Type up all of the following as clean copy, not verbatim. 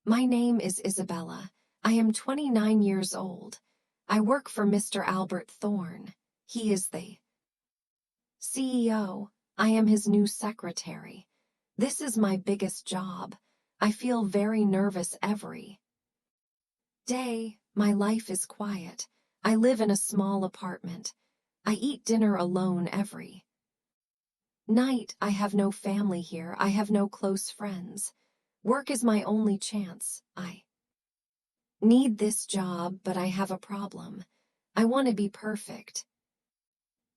My name is Isabella. I am 29 years old. I work for Mr. Albert Thorne. He is the CEO. I am his new secretary. This is my biggest job. I feel very nervous every day. My life is quiet. I live in a small apartment. I eat dinner alone every night. I have no family here. I have no close friends. Work is my only chance. I need this job, but I have a problem. I want to be perfect.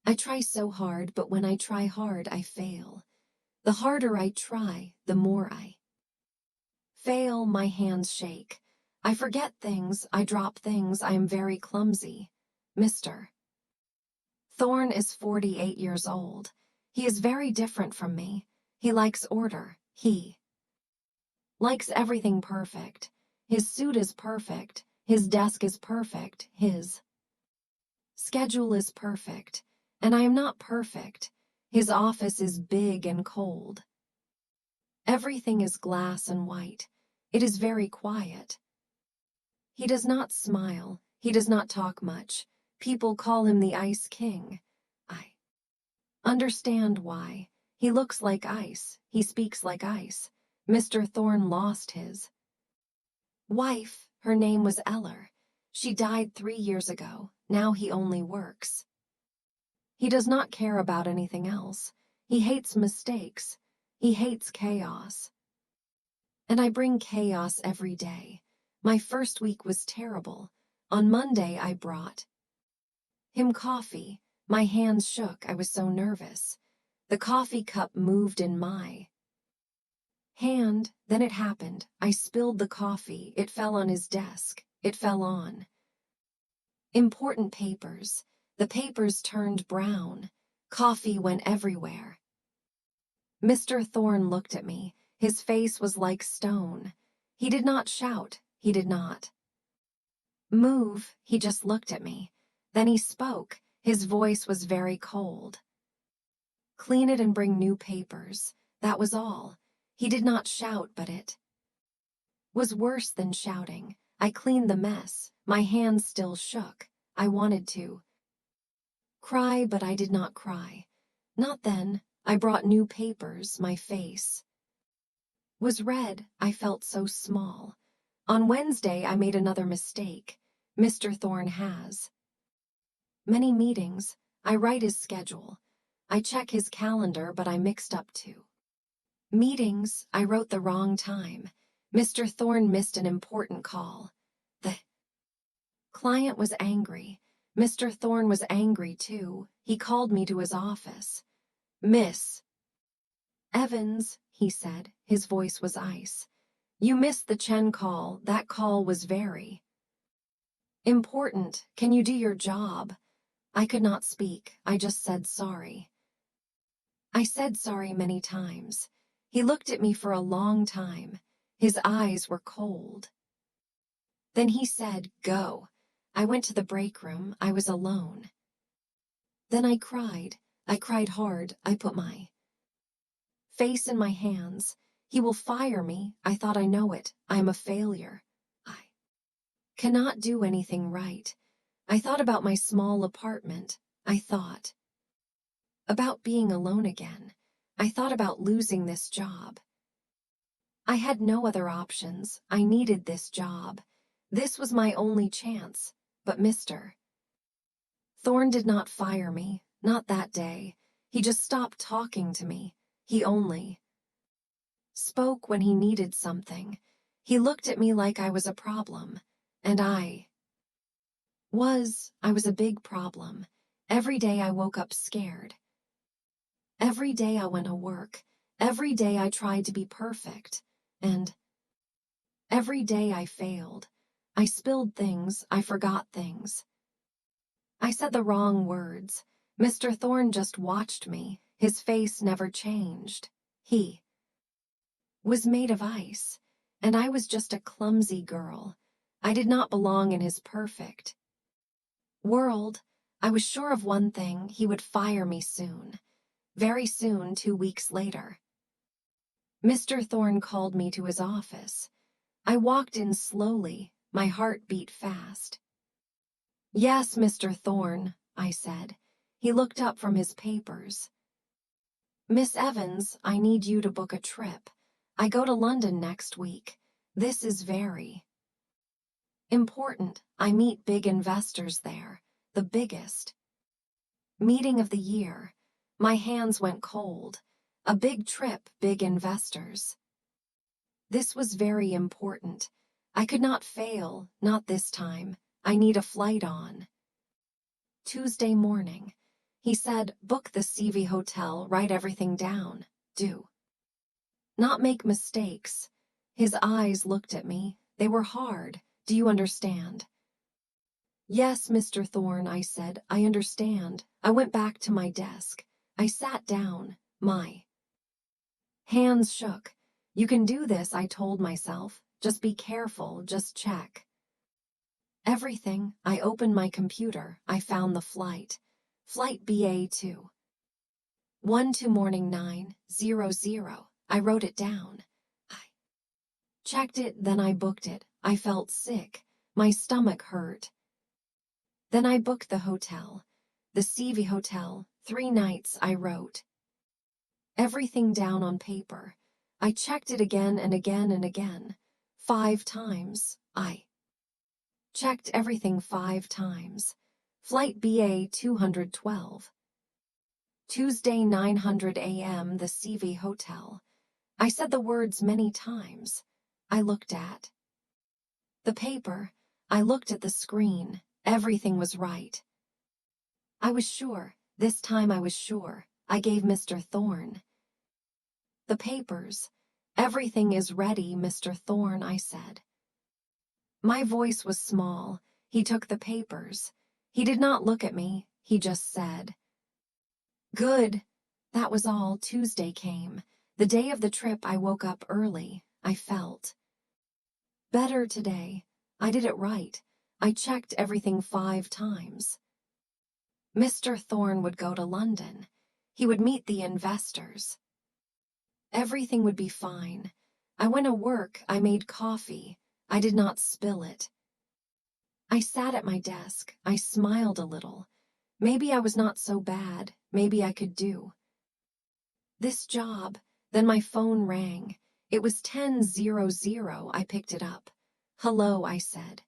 I try so hard, but when I try hard, I fail. The harder I try, the more I fail. My hands shake. I forget things, I drop things, I am very clumsy. Mr. Thorne is 48 years old. He is very different from me. He likes order. He likes everything perfect. His suit is perfect. His desk is perfect. His schedule is perfect. And I am not perfect. His office is big and cold. Everything is glass and white. It is very quiet. He does not smile. He does not talk much. People call him the Ice King. I understand why. He looks like ice. He speaks like ice. Mr. Thorne lost his wife. Her name was Eller. She died 3 years ago. Now he only works. He does not care about anything else. He hates mistakes. He hates chaos. And I bring chaos every day. My first week was terrible. On Monday I brought him coffee. My hands shook. I was so nervous. The coffee cup moved in my hand. Then it happened. I spilled the coffee. It fell on his desk. It fell on important papers. The papers turned brown. Coffee went everywhere. Mr. Thorne looked at me. His face was like stone. He did not shout. He did not move. He just looked at me. Then he spoke. His voice was very cold. Clean it and bring new papers. That was all. He did not shout, but it was worse than shouting. I cleaned the mess. My hands still shook. I wanted to cry, but I did not cry. Not then. I brought new papers. My face was red. I felt so small. On Wednesday, I made another mistake. Mr. Thorne has many meetings. I write his schedule. I check his calendar, but I mixed up 2 meetings. I wrote the wrong time. Mr. Thorne missed an important call. The client was angry. Mr. Thorne was angry too. He called me to his office. Miss Evans, he said. His voice was ice. You missed the Chen call. That call was very important. Can you do your job? I could not speak. I just said sorry. I said sorry many times. He looked at me for a long time. His eyes were cold. Then he said, go. I went to the break room. I was alone. Then I cried. I cried hard. I put my face in my hands. He will fire me. I thought I know it. I am a failure. I cannot do anything right. I thought about my small apartment. I thought about being alone again. I thought about losing this job. I had no other options. I needed this job. This was my only chance. But Mr. Thorne did not fire me. Not that day. He just stopped talking to me. He only spoke when he needed something. He looked at me like I was a problem. And I was a big problem. Every day I woke up scared. Every day I went to work. Every day I tried to be perfect. And every day I failed. I spilled things. I forgot things. I said the wrong words. Mr. Thorne just watched me. His face never changed. He was made of ice. And I was just a clumsy girl. I did not belong in his perfect world. I was sure of one thing. He would fire me soon. Very soon, 2 weeks later. Mr. Thorne called me to his office. I walked in slowly, my heart beat fast. "Yes, Mr. Thorne," I said. He looked up from his papers. "Miss Evans, I need you to book a trip. I go to London next week. This is very important. I meet big investors there, the biggest meeting of the year." My hands went cold. A big trip, big investors. This was very important. I could not fail, not this time. I need a flight on Tuesday morning. He said, "Book the CV hotel, write everything down. Do not make mistakes." His eyes looked at me. They were hard. "Do you understand?" "Yes, Mr. Thorne," I said. "I understand." I went back to my desk. I sat down. My hands shook. "You can do this," I told myself. "Just be careful, just check everything." I opened my computer. I found the flight. Flight BA2. 12 morning 9:00. I wrote it down. I checked it, then I booked it. I felt sick. My stomach hurt. Then I booked the hotel. The CV hotel, 3 nights. I wrote everything down on paper. I checked it again and again and again. 5 times. I checked everything 5 times. Flight BA 212. Tuesday 900 a.m. the CV hotel. I said the words many times. I looked at the paper. I looked at the screen. Everything was right. I was sure. This time I was sure. I gave Mr. Thorne the papers. "Everything is ready, Mr. Thorne," I said. My voice was small. He took the papers. He did not look at me. He just said, "Good." That was all. Tuesday came. The day of the trip. I woke up early. I felt better today. I did it right. I checked everything 5 times. Mr. Thorne would go to London. He would meet the investors. Everything would be fine. I went to work. I made coffee. I did not spill it. I sat at my desk. I smiled a little. Maybe I was not so bad. Maybe I could do this job. Then my phone rang. It was 10:00. I picked it up. "Hello," I said.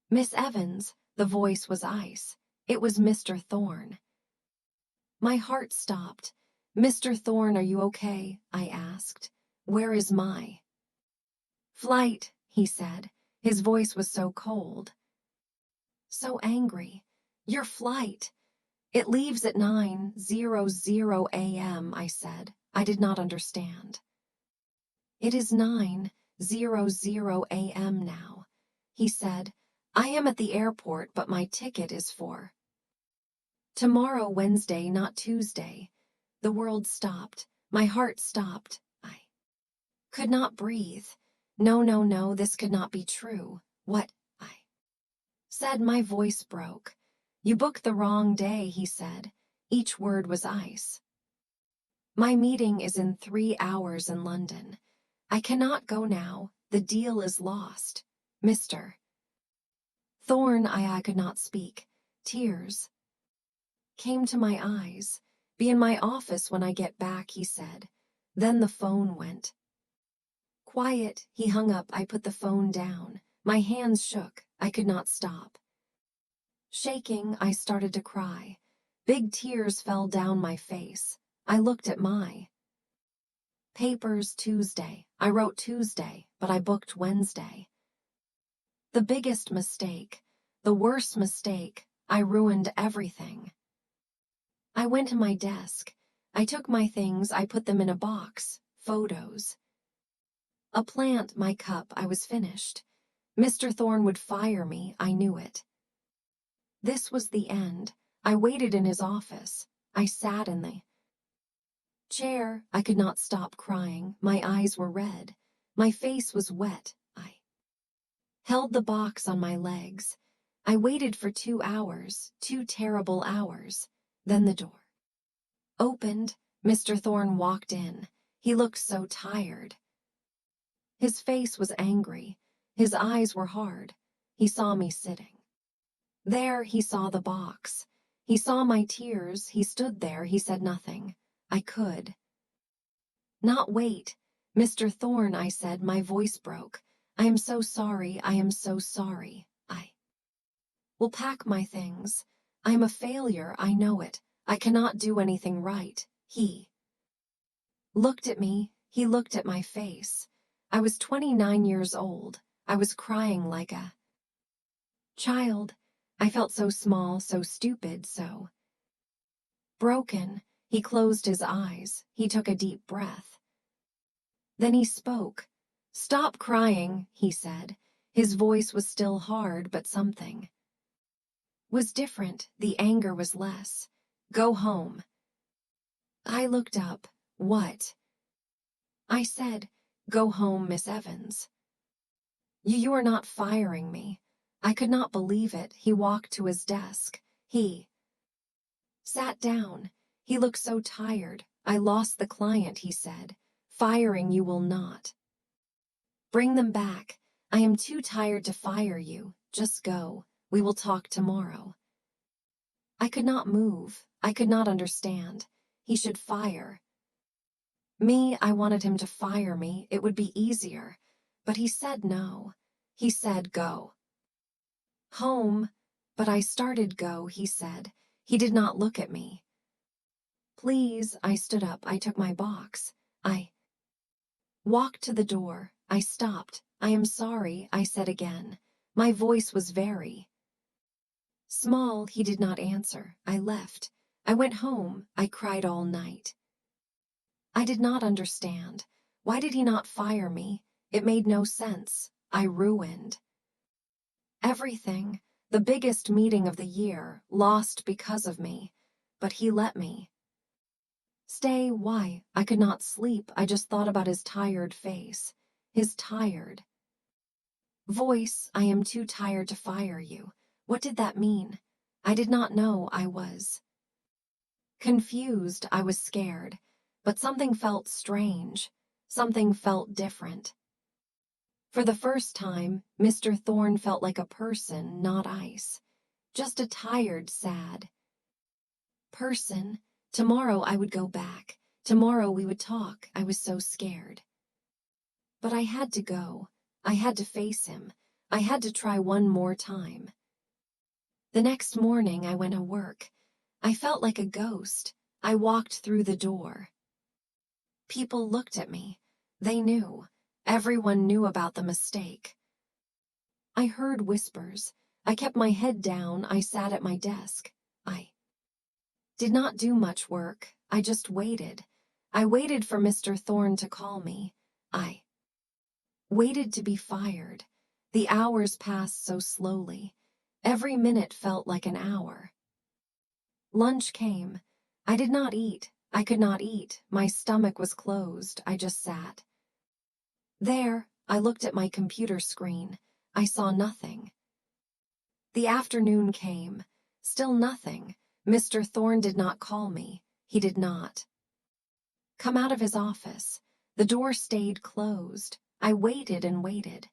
"Miss Evans." The voice was ice. It was Mr. Thorne. My heart stopped. "Mr. Thorne, are you okay?" I asked. "Where is my flight?" he said. His voice was so cold, so angry. "Your flight. It leaves at 9:00 a.m., I said. I did not understand. "It is 9:00 a.m. now," he said. "I am at the airport, but my ticket is for tomorrow, Wednesday, not Tuesday." The world stopped. My heart stopped. I could not breathe. No, no, no, this could not be true. "What?" I said. My voice broke. "You booked the wrong day," he said. Each word was ice. "My meeting is in 3 hours in London. I cannot go now. The deal is lost. Mr. Thorne." I could not speak. Tears came to my eyes. "Be in my office when I get back," he said. Then the phone went quiet. He hung up. I put the phone down. My hands shook. I could not stop shaking. I started to cry. Big tears fell down my face. I looked at my papers. Tuesday. I wrote Tuesday, but I booked Wednesday. The biggest mistake. The worst mistake. I ruined everything. I went to my desk. I took my things. I put them in a box. Photos. A plant. My cup. I was finished. Mr. Thorne would fire me. I knew it. This was the end. I waited in his office. I sat in the chair. I could not stop crying. My eyes were red. My face was wet. I held the box on my legs. I waited for 2 hours, 2 terrible hours. Then the door opened. Mr. Thorne walked in. He looked so tired. His face was angry. His eyes were hard. He saw me sitting. There he saw the box. He saw my tears. He stood there. He said nothing. I could not wait. Mr. Thorne, I said, my voice broke. I am so sorry. I am so sorry. I will pack my things. I am a failure. I know it. I cannot do anything right. He looked at me. He looked at my face. I was 29 years old. I was crying like a child. I felt so small, so stupid, so broken. He closed his eyes. He took a deep breath. Then he spoke. Stop crying, he said. His voice was still hard, but something was different. The anger was less. Go home. I looked up. What? I said, go home, Miss Evans. You are not firing me. I could not believe it. He walked to his desk. He sat down. He looked so tired. I lost the client, he said. Firing you will not bring them back. I am too tired to fire you. Just go. We will talk tomorrow. I could not move. I could not understand. He should fire me. I wanted him to fire me. It would be easier. But he said no. He said go home. But I started go, he said. He did not look at me. Please, I stood up. I took my box. I walked to the door. I stopped. I am sorry, I said again. My voice was very small. He did not answer. I left. I went home. I cried all night. I did not understand. Why did he not fire me? It made no sense. I ruined everything. The biggest meeting of the year, lost because of me. But he let me stay. Why? I could not sleep. I just thought about his tired face. His tired voice. I am too tired to fire you. What did that mean? I did not know. I was confused. I was scared. But something felt strange. Something felt different. For the first time, Mr. Thorne felt like a person, not ice. Just a tired, sad person. Tomorrow I would go back. Tomorrow we would talk. I was so scared. But I had to go. I had to face him. I had to try one more time. The next morning I went to work. I felt like a ghost. I walked through the door. People looked at me. They knew. Everyone knew about the mistake. I heard whispers. I kept my head down. I sat at my desk. I did not do much work. I just waited. I waited for Mr. Thorne to call me. I waited to be fired. The hours passed so slowly. Every minute felt like an hour. Lunch came. I did not eat. I could not eat. My stomach was closed. I just sat there. I looked at my computer screen. I saw nothing. The afternoon came. Still nothing. Mr. Thorne did not call me. He did not come out of his office. The door stayed closed. I waited and waited.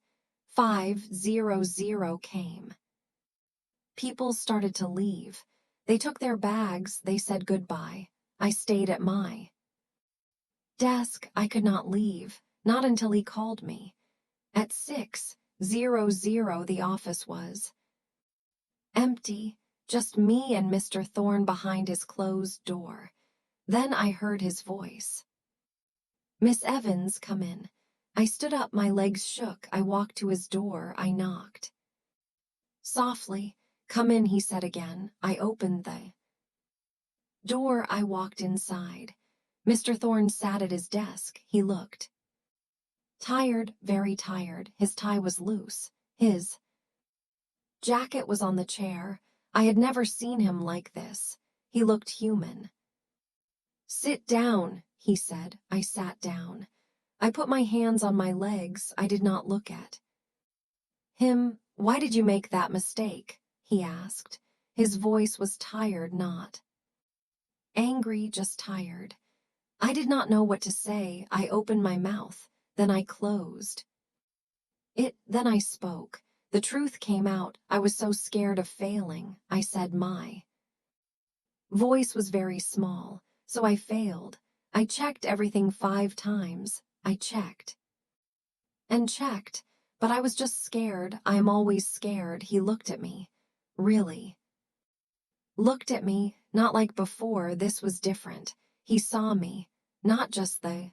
5:00 came. People started to leave. They took their bags. They said goodbye. I stayed at my desk. I could not leave, not until he called me. At 6:00, the office was empty, just me and Mr. Thorne behind his closed door. Then I heard his voice. Miss Evans, come in. I stood up, my legs shook. I walked to his door. I knocked softly. Come in, he said again. I opened the door. I walked inside. Mr. Thorne sat at his desk. He looked tired, very tired. His tie was loose. His jacket was on the chair. I had never seen him like this. He looked human. Sit down, he said. I sat down. I put my hands on my legs. I did not look at him. Why did you make that mistake? He asked. His voice was tired, not angry, just tired. I did not know what to say. I opened my mouth. Then I closed Then I spoke. The truth came out. I was so scared of failing. I said my voice was very small, so I failed. I checked everything 5 times. I checked and checked, but I was just scared. I am always scared. He looked at me. Really. Looked at me, not like before. This was different. He saw me, not just the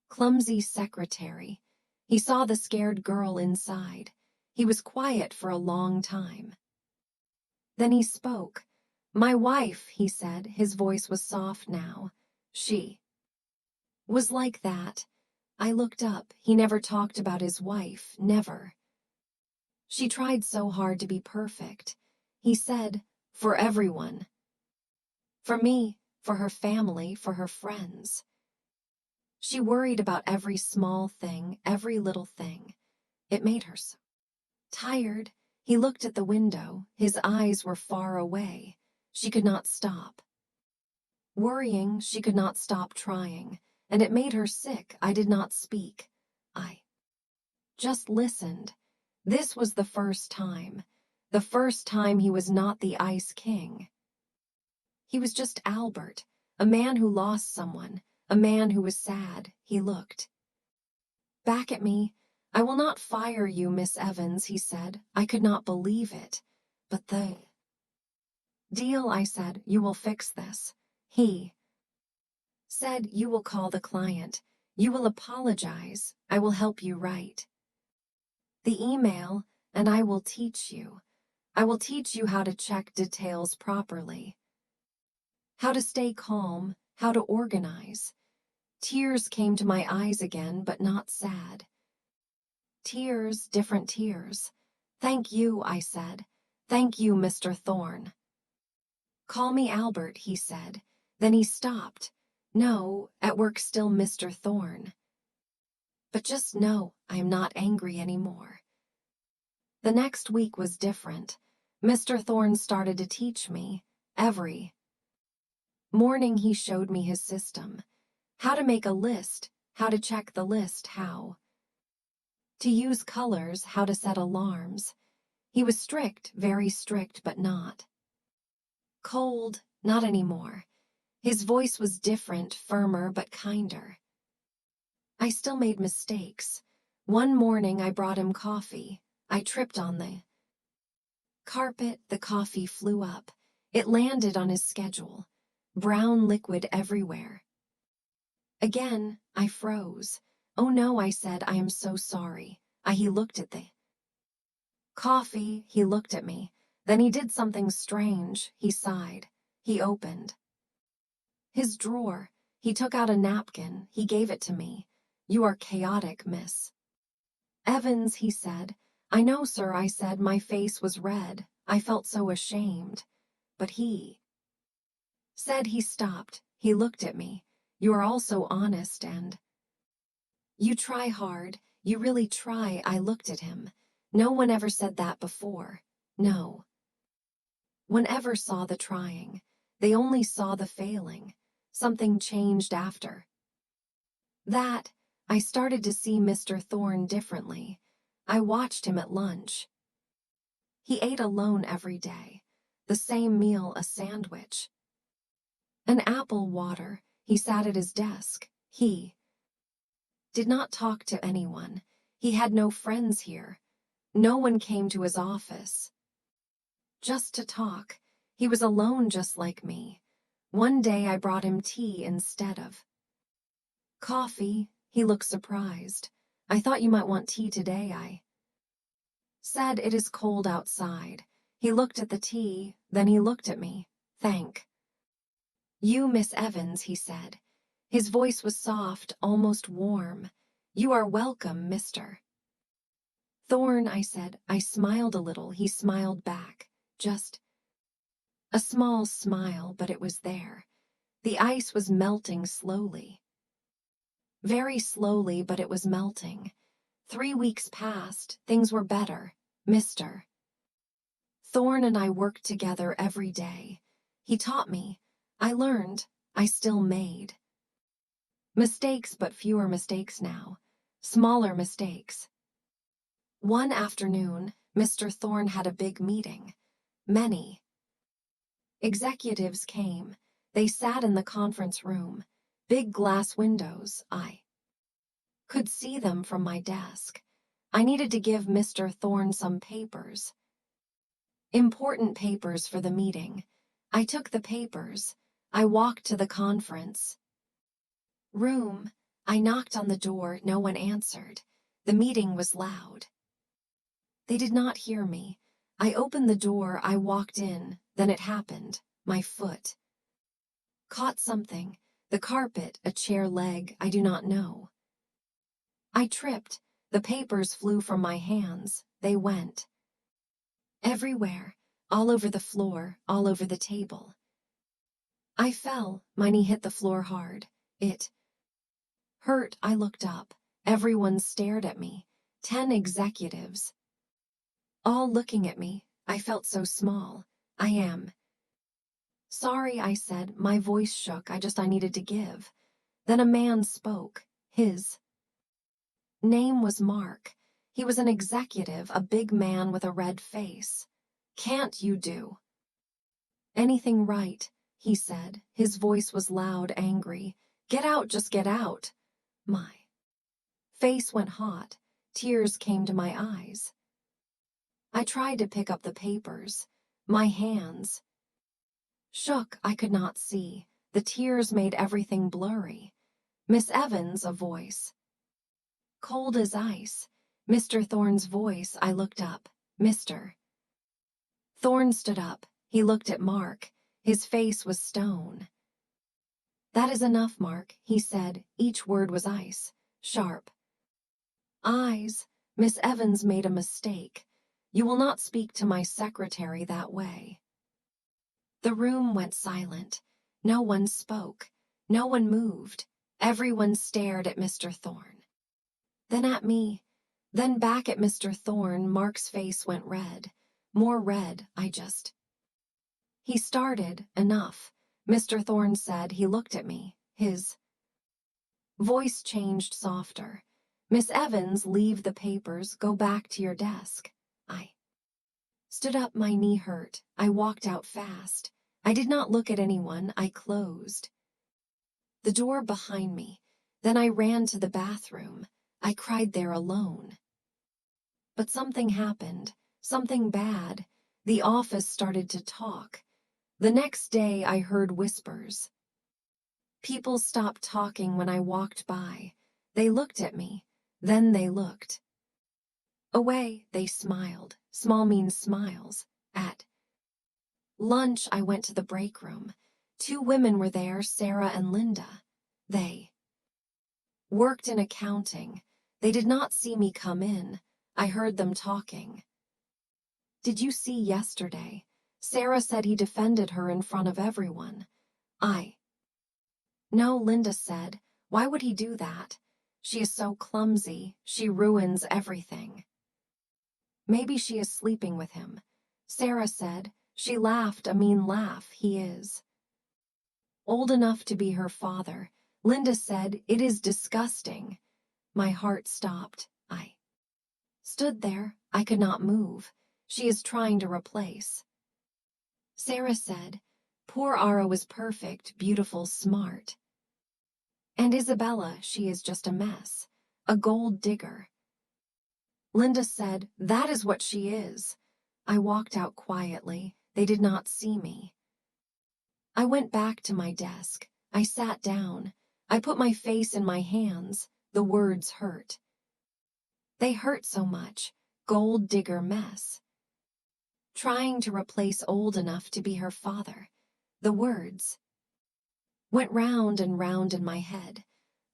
clumsy secretary. He saw the scared girl inside. He was quiet for a long time. Then he spoke. My wife, he said. His voice was soft now. She was like that. I looked up. He never talked about his wife, never. She tried so hard to be perfect. He said, for everyone. For me, for her family, for her friends. She worried about every small thing, every little thing. It made her so tired. He looked at the window. His eyes were far away. She could not stop worrying. She could not stop trying, and it made her sick. I did not speak. I just listened. This was the first time. The first time he was not the Ice King. He was just Albert, a man who lost someone, a man who was sad. He looked back at me. I will not fire you, Miss Evans, he said. I could not believe it. But the deal, I said. You will fix this. He said, you will call the client. You will apologize. I will help you write the email, and I will teach you. I will teach you how to check details properly, how to stay calm, how to organize. Tears came to my eyes again, but not sad. Tears, different tears. Thank you, I said. Thank you, Mr. Thorne. Call me Albert, he said. Then he stopped. No, at work still Mr. Thorne. But just know, I am not angry anymore. The next week was different. Mr. Thorne started to teach me. Every morning he showed me his system. How to make a list, how to check the list, how to use colors, how to set alarms. He was strict, very strict, but not cold, not anymore. His voice was different, firmer, but kinder. I still made mistakes. One morning I brought him coffee. I tripped on the carpet. The coffee flew up. It landed on his schedule. Brown liquid everywhere. Again, I froze. Oh no, I said, I am so sorry. He looked at the coffee. He looked at me. Then he did something strange. He sighed. He opened his drawer. He took out a napkin. He gave it to me. You are chaotic, Miss Evans, he said. I know, sir, I said. My face was red. I felt so ashamed. But he said. He stopped. He looked at me. You are all so honest and you try hard. You really try. I looked at him. No one ever said that before. No one ever saw the trying. They only saw the failing. Something changed after that. I started to see Mr. Thorne differently. I watched him at lunch. He ate alone every day. The same meal, a sandwich, an apple, water. He sat at his desk. He did not talk to anyone. He had no friends here. No one came to his office just to talk. He was alone just like me. One day I brought him tea instead of coffee. He looked surprised. I thought you might want tea today, I said. It is cold outside. He looked at the tea, then he looked at me. Thank you, Miss Evans, he said. His voice was soft, almost warm. You are welcome, Mr. Thorne, I said. I smiled a little. He smiled back. Just a small smile, but it was there. The ice was melting slowly. Very slowly, but it was melting. 3 weeks passed. Things were better. Mr. Thorne and I worked together every day. He taught me. I learned. I still made mistakes, but fewer mistakes now. Smaller mistakes. One afternoon, Mr. Thorne had a big meeting. Many executives came. They sat in the conference room. Big glass windows. I could see them from my desk. I needed to give Mr. Thorne some papers. Important papers for the meeting. I took the papers. I walked to the conference room. I knocked on the door. No one answered. The meeting was loud. They did not hear me. I opened the door. I walked in. Then it happened. My foot caught something. The carpet, a chair leg, I do not know. I tripped. The papers flew from my hands. They went everywhere, all over the floor, all over the table. I fell. My knee hit the floor hard. It hurt. I looked up. Everyone stared at me. 10 executives, all looking at me. I felt so small. I am sorry, I said. My voice shook. I needed to give. Then a man spoke. His name was Mark. He was an executive, a big man with a red face. Can't you do anything right? He said. His voice was loud, angry. Get out, just get out. My face went hot. Tears came to my eyes. I tried to pick up the papers. My hands shook. I could not see. The tears made everything blurry. Miss Evans, a voice. Cold as ice. Mr. Thorne's voice. I looked up. Mr. Thorne stood up. He looked at Mark. His face was stone. That is enough, Mark, he said. Each word was ice. Sharp eyes. Miss Evans made a mistake. You will not speak to my secretary that way. The room went silent. No one spoke. No one moved. Everyone stared at Mr. Thorne. Then at me. Then back at Mr. Thorne. Mark's face went red. More red. He started. Enough. Mr. Thorne said. He looked at me. His voice changed softer. Miss Evans, leave the papers. Go back to your desk. I stood up. My knee hurt. I walked out fast. I did not look at anyone. I closed the door behind me. Then I ran to the bathroom. I cried there alone. But something happened. Something bad. The office started to talk. The next day I heard whispers. People stopped talking when I walked by. They looked at me. Then they looked away. They smiled. Small means smiles. At lunch, I went to the break room. 2 women were there, Sarah and Linda. They worked in accounting. They did not see me come in. I heard them talking. Did you see yesterday? Sarah said he defended her in front of everyone. No, Linda said. Why would he do that? She is so clumsy. She ruins everything. Maybe she is sleeping with him. Sarah said. She laughed, a mean laugh. He is old enough to be her father. Linda said, it is disgusting. My heart stopped. I stood there. I could not move. She is trying to replace. Sarah said, poor Ara was perfect, beautiful, smart. And Isabella, she is just a mess. A gold digger. Linda said, that is what she is. I walked out quietly. They did not see me. I went back to my desk. I sat down. I put my face in my hands. The words hurt. They hurt so much. Gold digger mess. Trying to replace old enough to be her father. The words went round and round in my head.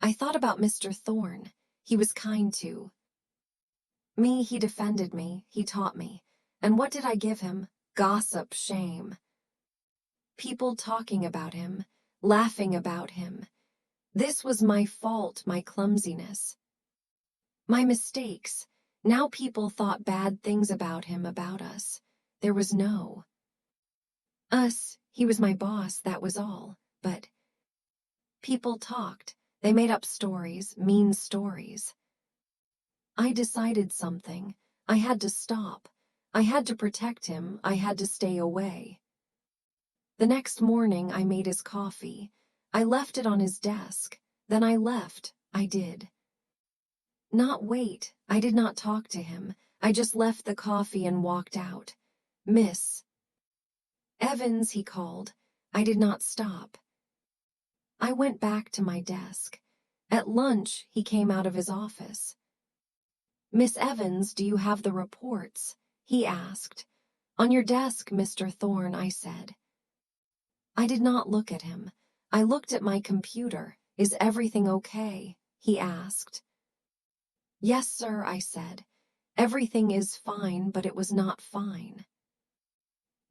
I thought about Mr. Thorne. He was kind to me. He defended me. He taught me. And what did I give him? Gossip, shame. People talking about him, laughing about him. This was my fault, my clumsiness. My mistakes. Now people thought bad things about him, about us. There was no us. He was my boss, that was all. But people talked. They made up stories, mean stories. I decided something. I had to stop. I had to protect him. I had to stay away. The next morning, I made his coffee. I left it on his desk. Then I left. I did not wait. I did not talk to him. I just left the coffee and walked out. Miss Evans, he called. I did not stop. I went back to my desk. At lunch, he came out of his office. Miss Evans, do you have the reports? He asked. On your desk, Mr. Thorne, I said. I did not look at him. I looked at my computer. Is everything okay? He asked. Yes, sir, I said. Everything is fine, but it was not fine.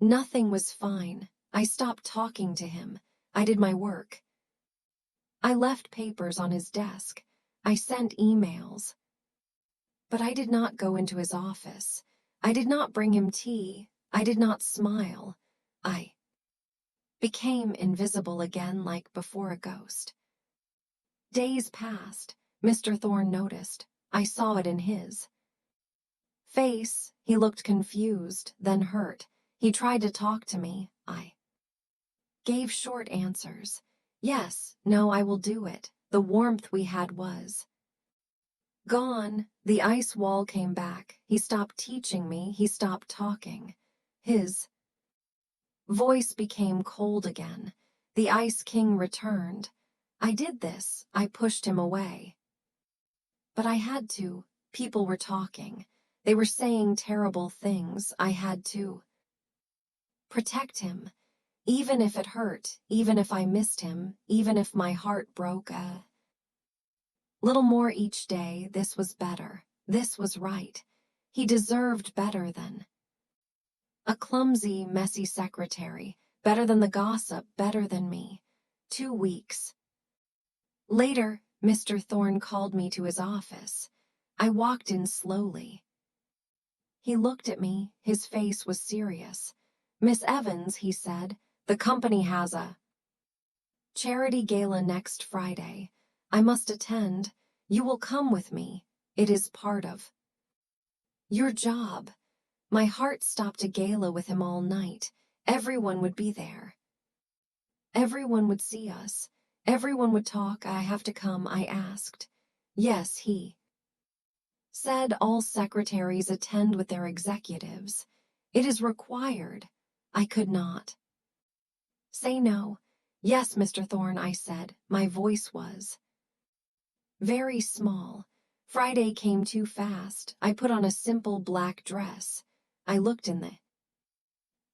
Nothing was fine. I stopped talking to him. I did my work. I left papers on his desk. I sent emails. But I did not go into his office. I did not bring him tea. I did not smile. I became invisible again like before a ghost. Days passed. Mr. Thorne noticed. I saw it in his face. He looked confused, then hurt. He tried to talk to me. I gave short answers. Yes, no, I will do it. The warmth we had was gone. The ice wall came back. He stopped teaching me. He stopped talking. His voice became cold again. The Ice King returned. I did this. I pushed him away. But I had to. People were talking. They were saying terrible things. I had to protect him. Even if it hurt, even if I missed him, even if my heart broke a little more each day, this was better. This was right. He deserved better than a clumsy, messy secretary, better than the gossip, better than me. 2 weeks later, Mr. Thorne called me to his office. I walked in slowly. He looked at me. His face was serious. Miss Evans, he said, the company has a charity gala next Friday. I must attend. You will come with me. It is part of your job. My heart stopped a gala with him all night. Everyone would be there. Everyone would see us. Everyone would talk. I have to come, I asked. Yes, he said all secretaries attend with their executives. It is required. I could not say no. Yes, Mr. Thorne, I said. My voice was very small. Friday came too fast. I put on a simple black dress. I looked in the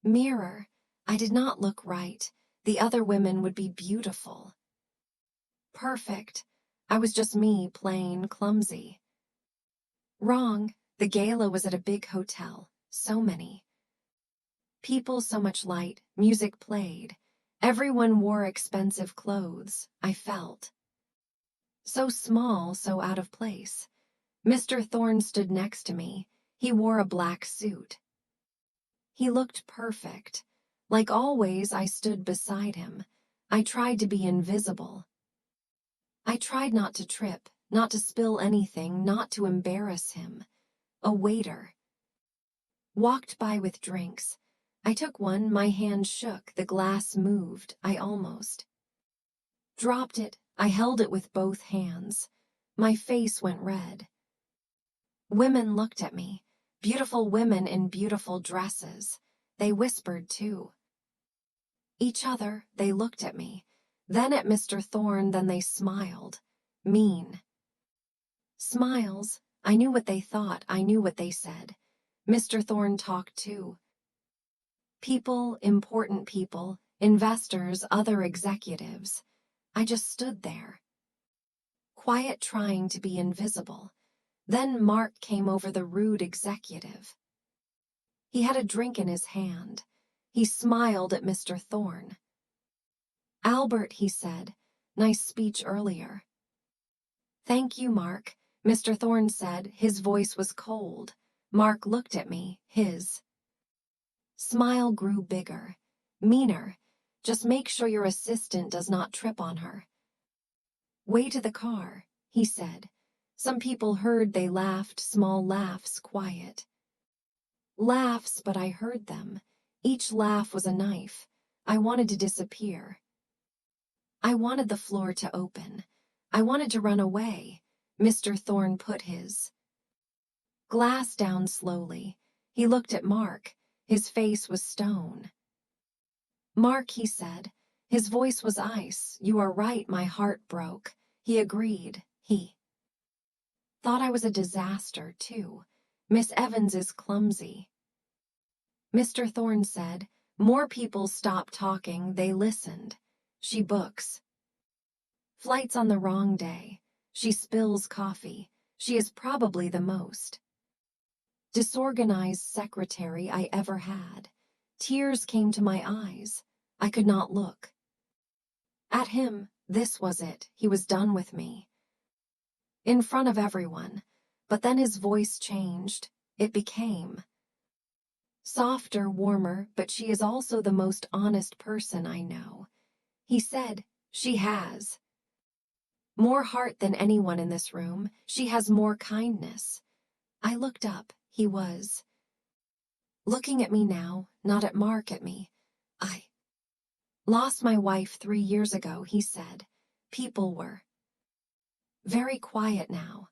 mirror. I did not look right. The other women would be beautiful. Perfect. I was just me, plain, clumsy. Wrong. The gala was at a big hotel. So many people, so much light. Music played. Everyone wore expensive clothes. I felt so small, so out of place. Mr. Thorne stood next to me. He wore a black suit. He looked perfect. Like always, I stood beside him. I tried to be invisible. I tried not to trip, not to spill anything, not to embarrass him. A waiter walked by with drinks. I took one, my hand shook, the glass moved. I almost dropped it. I held it with both hands. My face went red. Women looked at me. Beautiful women in beautiful dresses. They whispered too. Each other, they looked at me. Then at Mr. Thorne, then they smiled. Mean smiles. I knew what they thought. I knew what they said. Mr. Thorne talked too. People, important people, investors, other executives. I just stood there. Quiet, trying to be invisible. Then Mark came over, the rude executive. He had a drink in his hand. He smiled at Mr. Thorne. Albert, he said, nice speech earlier. Thank you, Mark, Mr. Thorne said. His voice was cold. Mark looked at me. His smile grew bigger, meaner. Just make sure your assistant does not trip on her. Way to the car, he said. Some people heard, they laughed, small laughs, quiet. Laughs, but I heard them. Each laugh was a knife. I wanted to disappear. I wanted the floor to open. I wanted to run away. Mr. Thorne put his glass down slowly. He looked at Mark. His face was stone. "Mark," he said. His voice was ice. "You are right, my heart broke." He agreed. He thought I was a disaster, too. "Miss Evans is clumsy." Mr. Thorne said. More people stopped talking. They listened. She books flights on the wrong day. She spills coffee. She is probably the most disorganized secretary I ever had. Tears came to my eyes. I could not look at him. This was it. He was done with me. In front of everyone. But then his voice changed. It became softer, warmer, but she is also the most honest person I know. He said, "She has more heart than anyone in this room. She has more kindness." I looked up. He was looking at me now, not at Mark, at me. "I lost my wife 3 years ago," he said. People were very quiet now.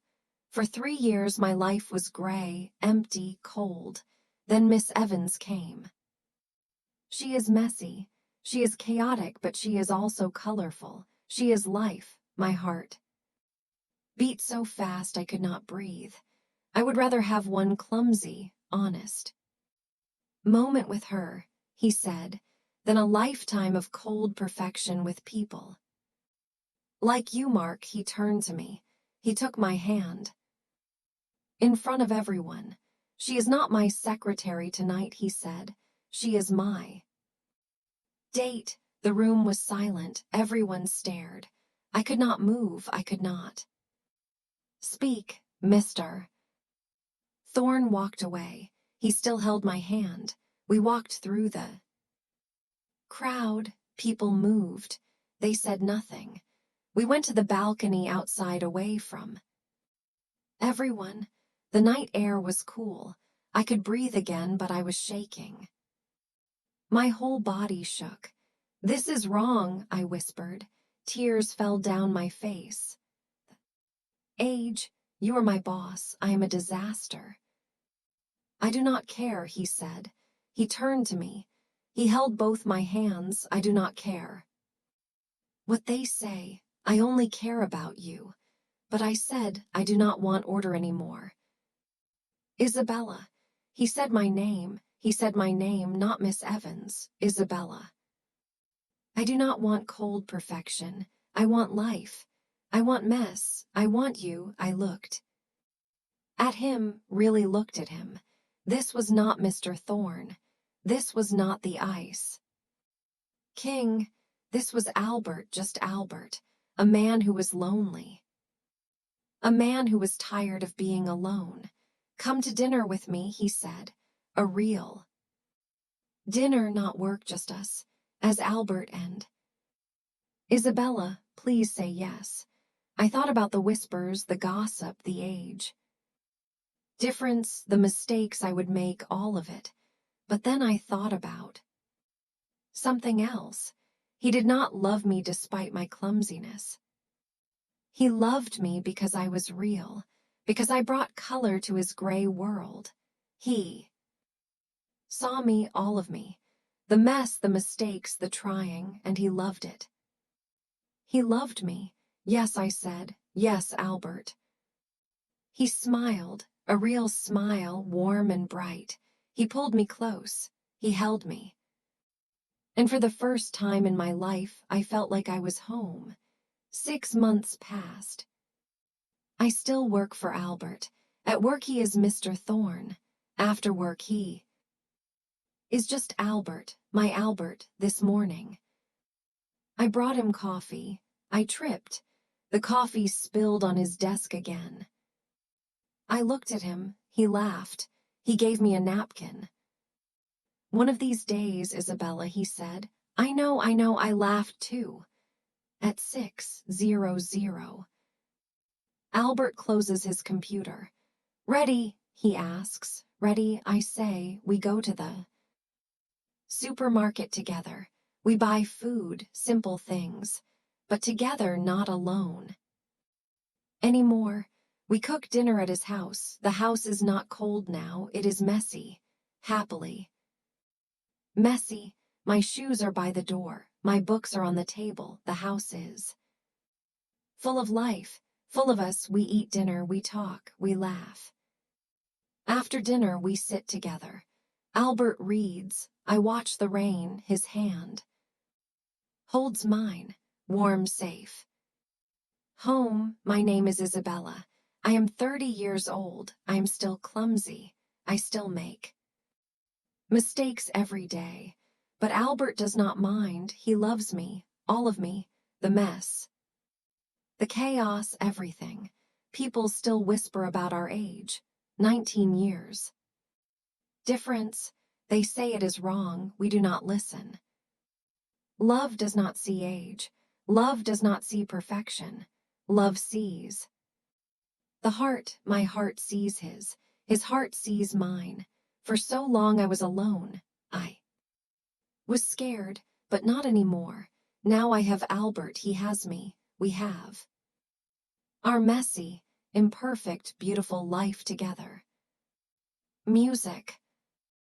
For 3 years my life was gray, empty, cold. Then Miss Evans came. She is messy. She is chaotic, but she is also colorful. She is life. My heart beat so fast I could not breathe. I would rather have one clumsy, honest moment with her, he said, than a lifetime of cold perfection with people like you, Mark. He turned to me. He took my hand. In front of everyone. "She is not my secretary tonight," he said. "She is my date." The room was silent. Everyone stared. I could not move. I could not speak. Mr. Thorne walked away. He still held my hand. We walked through the crowd. People moved. They said nothing. We went to the balcony outside, away from everyone. The night air was cool. I could breathe again, but I was shaking. My whole body shook. "This is wrong," I whispered. Tears fell down my face. "Age, you are my boss. I am a disaster." "I do not care," he said. He turned to me. He held both my hands. "I do not care what they say. I only care about you." But I said, "I do not want order anymore." "Isabella." He said my name. He said my name, not Miss Evans. "Isabella." "I do not want cold perfection. I want life. I want mess. I want you." I looked at him, really looked at him. This was not Mr. Thorne. This was not the Ice King. This was Albert, just Albert, a man who was lonely. A man who was tired of being alone. "Come to dinner with me," he said. A real dinner, not work, just us, as Albert and Isabella. Please say yes. I thought about the whispers, the gossip, the age difference, the mistakes I would make, all of it. But then I thought about something else. He did not love me despite my clumsiness. He loved me because I was real, because I brought color to his gray world. He saw me, all of me, the mess, the mistakes, the trying, and he loved it. He loved me. "Yes," I said. "Yes, Albert." He smiled, a real smile, warm and bright. He pulled me close. He held me. And for the first time in my life, I felt like I was home. 6 months passed. I still work for Albert. At work he is Mr. Thorne. After work he is just Albert, my Albert. This morning I brought him coffee. I tripped. The coffee spilled on his desk again. I looked at him. He laughed. He gave me a napkin. "One of these days, Isabella," he said. I know, I laughed too. At 6:00. Albert closes his computer. Ready, he asks. Ready, I say. We go to the supermarket together. We buy food, simple things, but together, not alone. Anymore. We cook dinner at his house. The house is not cold now, it is messy. Happily. Messy. My shoes are by the door. My books are on the table. The house is full of life. Full of us. We eat dinner, we talk, we laugh. After dinner, we sit together. Albert reads. I watch the rain. His hand holds mine, warm, safe. Home. My name is Isabella. I am 30 years old. I am still clumsy. I still make mistakes every day. But Albert does not mind. He loves me, all of me, the mess, the chaos, everything. People still whisper about our age. 19 years. Difference. They say it is wrong. We do not listen. Love does not see age. Love does not see perfection. Love sees. The heart, my heart sees his. His heart sees mine. For so long I was alone. I was scared, but not anymore. Now I have Albert. He has me. We have our messy, imperfect, beautiful life together. Music.